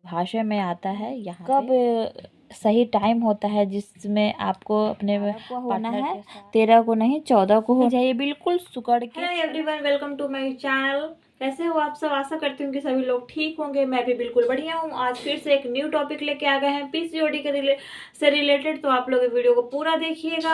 गर्भाशय में आता है। यहाँ कब सही टाइम होता है जिसमें आपको अपने होना है, 13 को नहीं 14 को हो जाइए बिल्कुल सुकड़ के। Hello everyone, welcome to my channel. कैसे हो आप सब? आशा करती हूँ कि सभी लोग ठीक होंगे। मैं भी बिल्कुल बढ़िया हूँ। आज फिर से एक न्यू टॉपिक लेके आ गए हैं पीसीओडी के से रिलेटेड। तो आप लोग वीडियो को पूरा देखिएगा।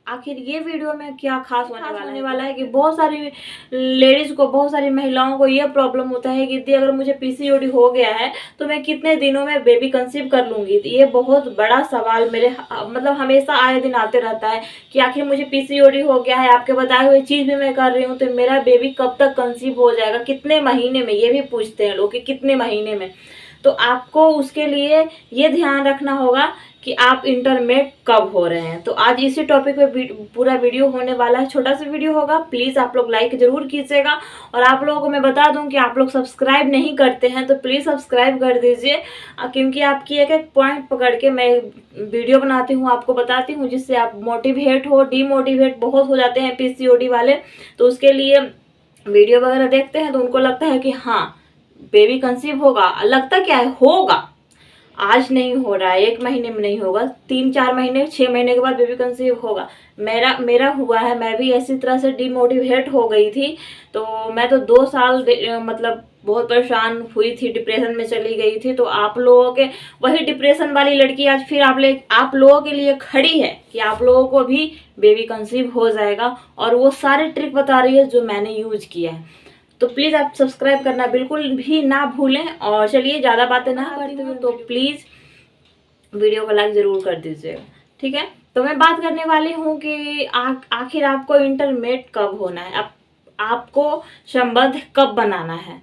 आखिर ये वीडियो में क्या खास होने वाला है कि बहुत सारी लेडीज को, बहुत सारी महिलाओं को ये प्रॉब्लम होता है कि अगर मुझे पीसीओडी हो गया है तो मैं कितने दिनों में बेबी कंसीव कर लूंगी। ये बहुत बड़ा सवाल मेरे मतलब हमेशा आए दिन आते रहता है कि आखिर मुझे पीसीओडी हो गया है, आपके बताए हुए चीज भी मैं कर रही हूँ, तो मेरा बेबी कब तक कंसीव हो जाएगा, कितने महीने में, ये भी पूछते हैं लोग कि कितने महीने में। तो आपको उसके लिए ये ध्यान रखना होगा कि आप इंटरमेट कब हो रहे हैं। तो आज इसी टॉपिक पे पूरा वीडियो होने वाला है। छोटा सा वीडियो होगा, प्लीज आप लोग लाइक जरूर कीजिएगा। और आप लोगों को मैं बता दूं कि आप लोग सब्सक्राइब नहीं करते हैं तो प्लीज सब्सक्राइब कर दीजिए, क्योंकि आपकी एक एक पॉइंट पकड़ के मैं वीडियो बनाती हूँ, आपको बताती हूँ, जिससे आप मोटिवेट हो। डीमोटिवेट बहुत हो जाते हैं पीसीओडी वाले, तो उसके लिए वीडियो वगैरह देखते हैं तो उनको लगता है कि हाँ बेबी कंसीव होगा। लगता क्या है, होगा। आज नहीं हो रहा है, 1 महीने में नहीं होगा, 3-4 महीने 6 महीने के बाद बेबी कंसीव होगा। मेरा हुआ है। मैं भी ऐसी तरह से डिमोटिवेट हो गई थी। तो मैं तो 2 साल मतलब बहुत परेशान हुई थी, डिप्रेशन में चली गई थी। तो आप लोगों के वही डिप्रेशन वाली लड़की आज फिर आप लोगों के लिए खड़ी है कि आप लोगों को भी बेबी कंसीव हो जाएगा, और वो सारे ट्रिक बता रही है जो मैंने यूज किया है। तो प्लीज आप सब्सक्राइब करना बिल्कुल भी ना भूलें। और चलिए ज्यादा बातें ना करती हूँ, तो प्लीज वीडियो को लाइक जरूर कर दीजिएगा, ठीक है। तो मैं बात करने वाली हूँ कि आखिर आपको इंटरमेट कब होना है, आपको संबंध कब बनाना है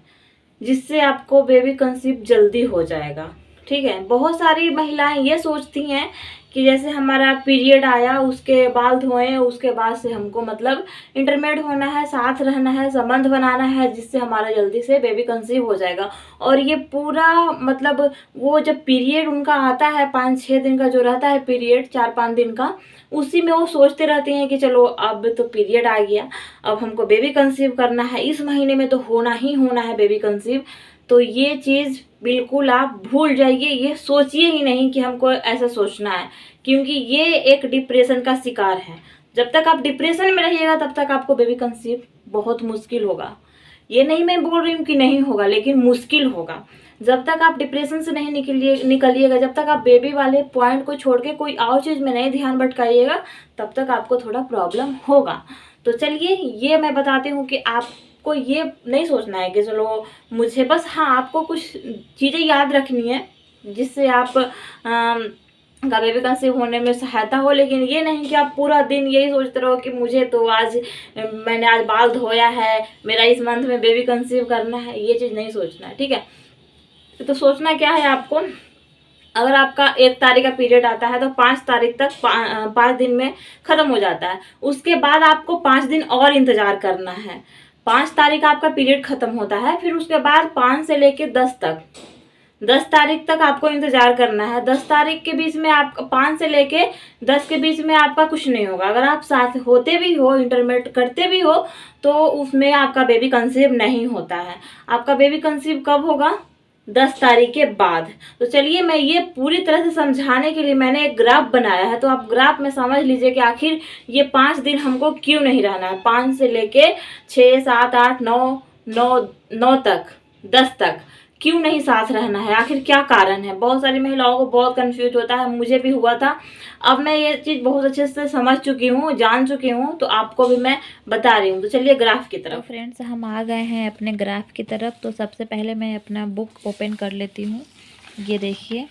जिससे आपको बेबी कंसीव जल्दी हो जाएगा, ठीक है। बहुत सारी महिलाएं ये सोचती हैं कि जैसे हमारा पीरियड आया, उसके बाल धोए, उसके बाद से हमको मतलब इंटरमेट होना है, साथ रहना है, संबंध बनाना है, जिससे हमारा जल्दी से बेबी कंसीव हो जाएगा। और ये पूरा मतलब वो जब पीरियड उनका आता है 5-6 दिन का जो रहता है पीरियड, 4-5 दिन का, उसी में वो सोचते रहते हैं कि चलो अब तो पीरियड आ गया, अब हमको बेबी कंसीव करना है, इस महीने में तो होना ही होना है बेबी कंसीव। तो ये चीज़ बिल्कुल आप भूल जाइए, ये सोचिए ही नहीं कि हमको ऐसा सोचना है, क्योंकि ये एक डिप्रेशन का शिकार है। जब तक आप डिप्रेशन में रहिएगा तब तक आपको बेबी कंसीव बहुत मुश्किल होगा। ये नहीं मैं बोल रही हूँ कि नहीं होगा, लेकिन मुश्किल होगा। जब तक आप डिप्रेशन से नहीं निकलिएगा, जब तक आप बेबी वाले पॉइंट को छोड़ के कोई और चीज़ में नहीं ध्यान भटकाइएगा, तब तक आपको थोड़ा प्रॉब्लम होगा। तो चलिए ये मैं बताती हूँ कि आपको ये नहीं सोचना है कि चलो मुझे बस, हाँ आपको कुछ चीज़ें याद रखनी है जिससे आप का बेबी कंसीव होने में सहायता हो, लेकिन ये नहीं कि आप पूरा दिन यही सोचते रहो कि मुझे तो मैंने आज बाल धोया है, मेरा इस मंथ में बेबी कंसीव करना है। ये चीज़ नहीं सोचना है, ठीक है। तो सोचना क्या है आपको, अगर आपका 1 तारीख का पीरियड आता है तो 5 तारीख तक 5 दिन में ख़त्म हो जाता है। उसके बाद आपको 5 दिन और इंतज़ार करना है। 5 तारीख आपका पीरियड ख़त्म होता है, फिर उसके बाद 5 से लेके 10 तक, 10 तारीख तक आपको इंतजार करना है। 10 तारीख के बीच में आप 5 से लेके 10 के बीच में आपका कुछ नहीं होगा। अगर आप साथ होते भी हो, इंटरमेट करते भी हो, तो उसमें आपका बेबी कंसीव नहीं होता है। आपका बेबी कंसीव कब होगा? 10 तारीख के बाद। तो चलिए मैं ये पूरी तरह से समझाने के लिए मैंने एक ग्राफ बनाया है, तो आप ग्राफ में समझ लीजिए कि आखिर ये 5 दिन हमको क्यों नहीं रहना है। 5 से लेके 6, 7, 8, 9 तक, 10 तक क्यों नहीं साथ रहना है, आखिर क्या कारण है। बहुत सारी महिलाओं को बहुत कंफ्यूज होता है, मुझे भी हुआ था। अब मैं ये चीज़ बहुत अच्छे से समझ चुकी हूँ, जान चुकी हूँ, तो आपको भी मैं बता रही हूँ। तो चलिए ग्राफ की तरफ। तो फ्रेंड्स हम आ गए हैं अपने ग्राफ की तरफ। तो सबसे पहले मैं अपना बुक ओपन कर लेती हूँ। ये देखिए,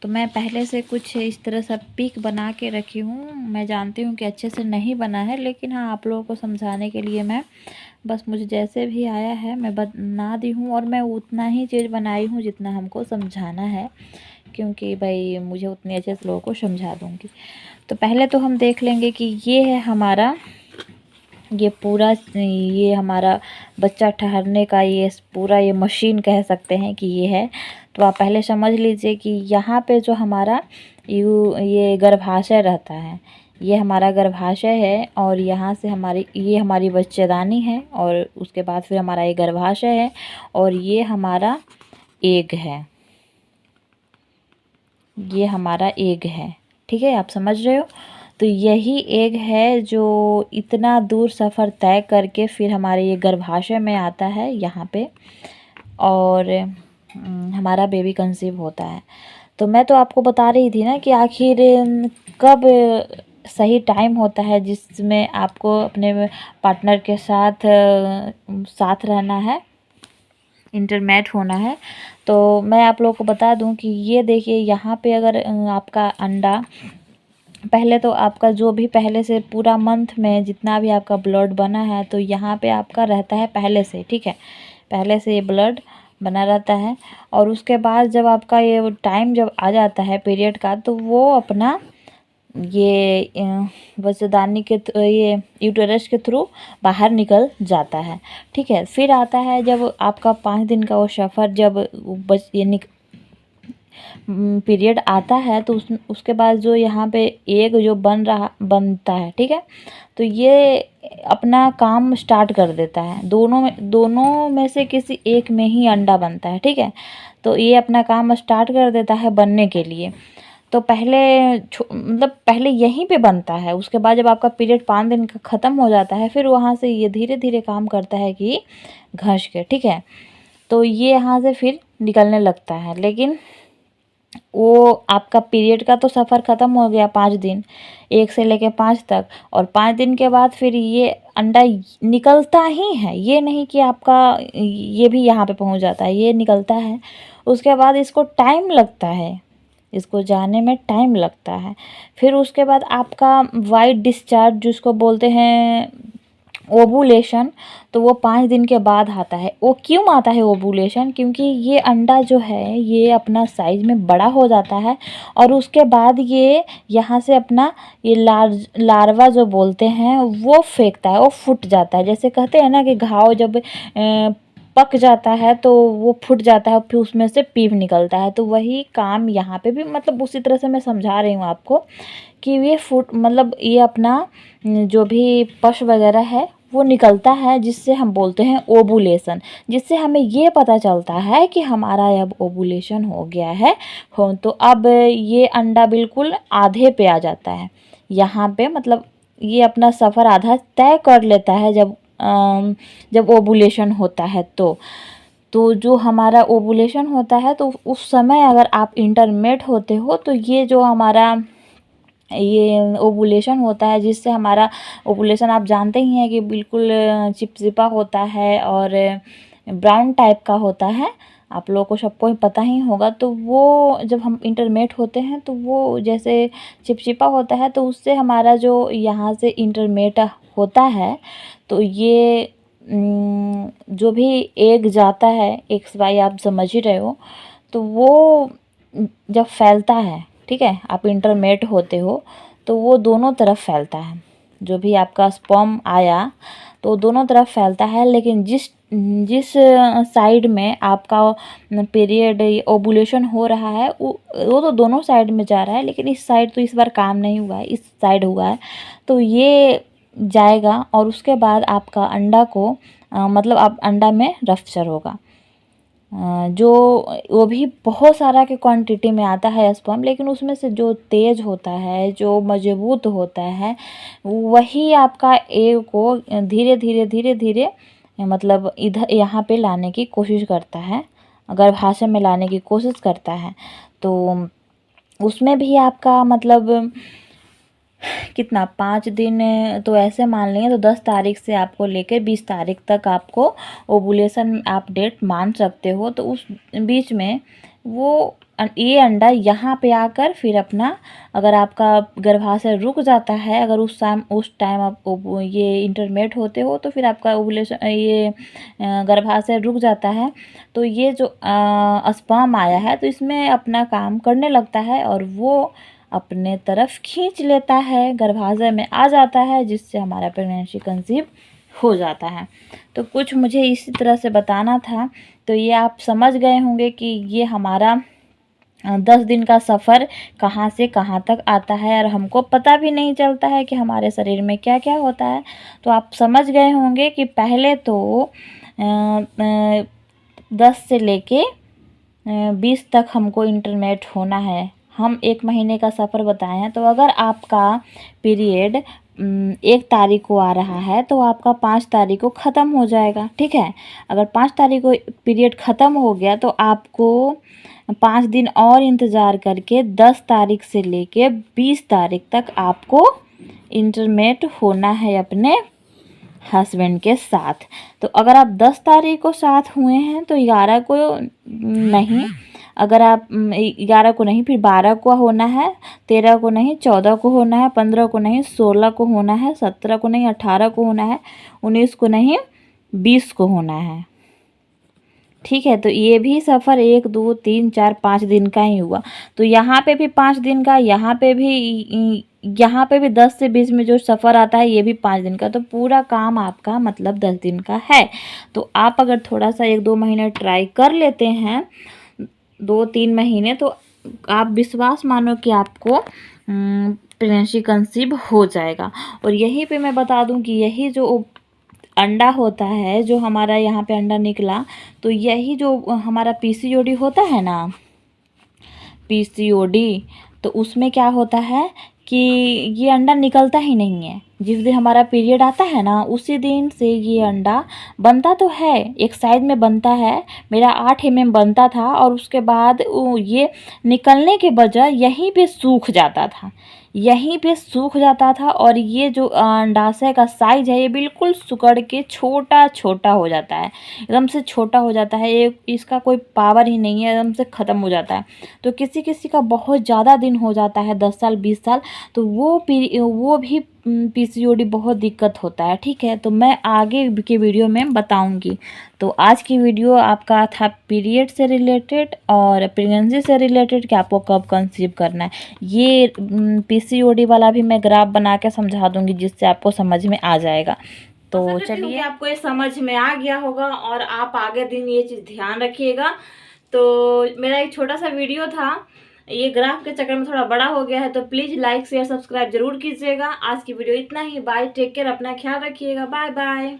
तो मैं पहले से कुछ इस तरह सा पिक बना के रखी हूँ। मैं जानती हूँ कि अच्छे से नहीं बना है, लेकिन हाँ आप लोगों को समझाने के लिए मैं बस मुझे जैसे भी आया है मैं बना दी हूँ, और मैं उतना ही चीज़ बनाई हूँ जितना हमको समझाना है, क्योंकि भाई मुझे उतनी अच्छे से लोगों को समझा दूँगी। तो पहले तो हम देख लेंगे कि ये है हमारा, ये हमारा बच्चा ठहरने का ये पूरा ये मशीन कह सकते हैं कि ये है। तो आप पहले समझ लीजिए कि यहाँ पे जो हमारा ये गर्भाशय रहता है, ये हमारा गर्भाशय है, और यहाँ से ये हमारी बच्चेदानी है, और उसके बाद फिर हमारा ये गर्भाशय है, और ये हमारा एग है, ये हमारा एग है, ठीक है, आप समझ रहे हो। तो यही एग है जो इतना दूर सफ़र तय करके फिर हमारे ये गर्भाशय में आता है यहाँ पे, और हमारा बेबी कंसीव होता है। तो मैं तो आपको बता रही थी ना कि आखिर कब सही टाइम होता है जिसमें आपको अपने पार्टनर के साथ साथ रहना है, इंटरमेट होना है। तो मैं आप लोगों को बता दूं कि ये देखिए यहाँ पे अगर आपका अंडा, पहले तो आपका जो भी पहले से पूरा मंथ में जितना भी आपका ब्लड बना है तो यहाँ पे आपका रहता है पहले से, ठीक है, पहले से ये ब्लड बना रहता है। और उसके बाद जब आपका ये टाइम जब आ जाता है पीरियड का, तो वो अपना ये बच्चेदानी के ये यूटेरस के थ्रू बाहर निकल जाता है, ठीक है। फिर आता है जब आपका 5 दिन का वो सफ़र, जब ये पीरियड आता है तो उसके बाद जो यहाँ पे एग जो बनता है, ठीक है, तो ये अपना काम स्टार्ट कर देता है। दोनों में से किसी एक में ही अंडा बनता है, ठीक है। तो ये अपना काम स्टार्ट कर देता है बनने के लिए। तो पहले मतलब पहले यहीं पे बनता है, उसके बाद जब आपका पीरियड 5 दिन का ख़त्म हो जाता है फिर वहाँ से ये धीरे धीरे काम करता है कि घस के, ठीक है। तो ये यहाँ से फिर निकलने लगता है। लेकिन वो आपका पीरियड का तो सफ़र ख़त्म हो गया 5 दिन, 1 से लेके 5 तक, और 5 दिन के बाद फिर ये अंडा निकलता ही है, ये नहीं कि आपका ये भी यहाँ पे पहुँच जाता है, ये निकलता है। उसके बाद इसको टाइम लगता है, इसको जाने में टाइम लगता है। फिर उसके बाद आपका वाइट डिस्चार्ज जिसको बोलते हैं ओवुलेशन, तो वो 5 दिन के बाद आता है। वो क्यों आता है ओवुलेशन? क्योंकि ये अंडा जो है ये अपना साइज़ में बड़ा हो जाता है और उसके बाद ये यहाँ से अपना ये लार्वा जो बोलते हैं वो फेंकता है, वो फूट जाता है। जैसे कहते हैं ना कि घाव जब पक जाता है तो वो फूट जाता है, फिर उसमें से पीप निकलता है। तो वही काम यहाँ पे भी, मतलब उसी तरह से मैं समझा रही हूँ आपको कि ये मतलब ये अपना जो भी पश वगैरह है वो निकलता है, जिससे हम बोलते हैं ओवुलेशन, जिससे हमें ये पता चलता है कि हमारा अब ओवुलेशन हो गया है। तो अब ये अंडा बिल्कुल आधे पे आ जाता है यहाँ पे, मतलब ये अपना सफ़र आधा तय कर लेता है जब ओवुलेशन होता है। तो जो हमारा ओवुलेशन होता है तो उस समय अगर आप इंटरमेट होते हो तो ये जो हमारा ये ओवुलेशन होता है, जिससे हमारा ओवुलेशन आप जानते ही हैं कि बिल्कुल चिपचिपा होता है और ब्राउन टाइप का होता है, आप लोगों को सबको ही पता ही होगा। तो वो जब हम इंटरमेट होते हैं तो वो जैसे चिपचिपा होता है, तो उससे हमारा जो यहाँ से इंटरमेट होता है तो ये जो भी एग जाता है, एक्स वाई आप समझ ही रहे हो, तो वो जब फैलता है, ठीक है, आप इंटरमेट होते हो तो वो दोनों तरफ फैलता है। जो भी आपका स्पर्म आया तो दोनों तरफ फैलता है, लेकिन जिस साइड में आपका पीरियड ओवुलेशन हो रहा है वो तो दोनों साइड में जा रहा है, लेकिन इस साइड तो इस बार काम नहीं हुआ है, इस साइड हुआ है। तो ये जाएगा और उसके बाद आपका अंडा को मतलब आप अंडा में रफ्चर होगा, जो वो भी बहुत सारा के क्वांटिटी में आता है स्पर्म, लेकिन उसमें से जो तेज होता है, जो मजबूत होता है, वही आपका एग को धीरे धीरे धीरे धीरे मतलब इधर यहाँ पे लाने की कोशिश करता है, गर्भाशय में लाने की कोशिश करता है। तो उसमें भी आपका मतलब कितना 5 दिन, तो ऐसे मान लेंगे तो 10 तारीख से आपको लेकर 20 तारीख तक आपको ओवुलेशन आप डेट मान सकते हो। तो उस बीच में वो ये अंडा यहाँ पे आकर फिर अपना, अगर आपका गर्भाशय रुक जाता है, अगर उस टाइम आप ये इंटरमेट होते हो तो फिर आपका ओवुलेशन ये गर्भाशय रुक जाता है, तो ये जो स्पर्म आया है तो इसमें अपना काम करने लगता है और वो अपने तरफ खींच लेता है, गर्भाशय में आ जाता है, जिससे हमारा प्रेगनेंसी कंसीव हो जाता है। तो कुछ मुझे इसी तरह से बताना था। तो ये आप समझ गए होंगे कि ये हमारा 10 दिन का सफ़र कहाँ से कहाँ तक आता है और हमको पता भी नहीं चलता है कि हमारे शरीर में क्या क्या होता है। तो आप समझ गए होंगे कि पहले तो 10 से लेके 20 तक हमको इंटरमेट होना है हम 1 महीने का सफ़र बताए हैं। तो अगर आपका पीरियड 1 तारीख को आ रहा है तो आपका 5 तारीख को ख़त्म हो जाएगा, ठीक है। अगर 5 तारीख को पीरियड ख़त्म हो गया तो आपको 5 दिन और इंतज़ार करके 10 तारीख से लेके 20 तारीख तक आपको इंटरमेट होना है अपने हस्बैंड के साथ। तो अगर आप 10 तारीख को साथ हुए हैं तो 11 को नहीं, अगर आप 11 को नहीं फिर 12 को होना है, 13 को नहीं 14 को होना है, 15 को नहीं 16 को होना है, 17 को नहीं 18 को होना है, 19 को नहीं 20 को होना है, ठीक है। तो ये भी सफ़र 1 2 3 4 5 दिन का ही हुआ। तो यहाँ पे भी 5 दिन का, यहाँ पे भी 10 से 20 में जो सफ़र आता है ये भी 5 दिन का। तो पूरा काम आपका मतलब 10 दिन का है। तो आप अगर थोड़ा सा 1-2 महीने ट्राई कर लेते हैं, 2-3 महीने, तो आप विश्वास मानो कि आपको प्रेगनेंसी कंसीव हो जाएगा। और यहीं पे मैं बता दूं कि यही जो अंडा होता है, जो हमारा यहाँ पे अंडा निकला, तो यही जो हमारा पीसीओडी होता है ना, पीसीओडी, तो उसमें क्या होता है कि ये अंडा निकलता ही नहीं है। जिस दिन हमारा पीरियड आता है ना उसी दिन से ये अंडा बनता तो है, एक साइड में बनता है, मेरा 8 mm बनता था और उसके बाद ये निकलने के बजाय यहीं पे सूख जाता था, यहीं पे सूख जाता था। और ये जो अंडाशय का साइज है ये बिल्कुल सिकुड़ के छोटा छोटा हो जाता है, एकदम से छोटा हो जाता है, ये इसका कोई पावर ही नहीं है, एकदम से ख़त्म हो जाता है। तो किसी किसी का बहुत ज़्यादा दिन हो जाता है, 10 साल 20 साल, तो वो भी पीसीओडी बहुत दिक्कत होता है, ठीक है। तो मैं आगे के वीडियो में बताऊंगी। तो आज की वीडियो आपका था पीरियड से रिलेटेड और प्रेगनेंसी से रिलेटेड कि आपको कब कंसीव करना है। ये पीसीओडी वाला भी मैं ग्राफ बना के समझा दूंगी जिससे आपको समझ में आ जाएगा। तो चलिए, आपको ये समझ में आ गया होगा और आप आगे दिन ये चीज़ ध्यान रखिएगा। तो मेरा एक छोटा सा वीडियो था, ये ग्राफ के चक्कर में थोड़ा बड़ा हो गया है, तो प्लीज़ लाइक शेयर सब्सक्राइब जरूर कीजिएगा। आज की वीडियो इतना ही। बाय, टेक केयर, अपना ख्याल रखिएगा, बाय बाय।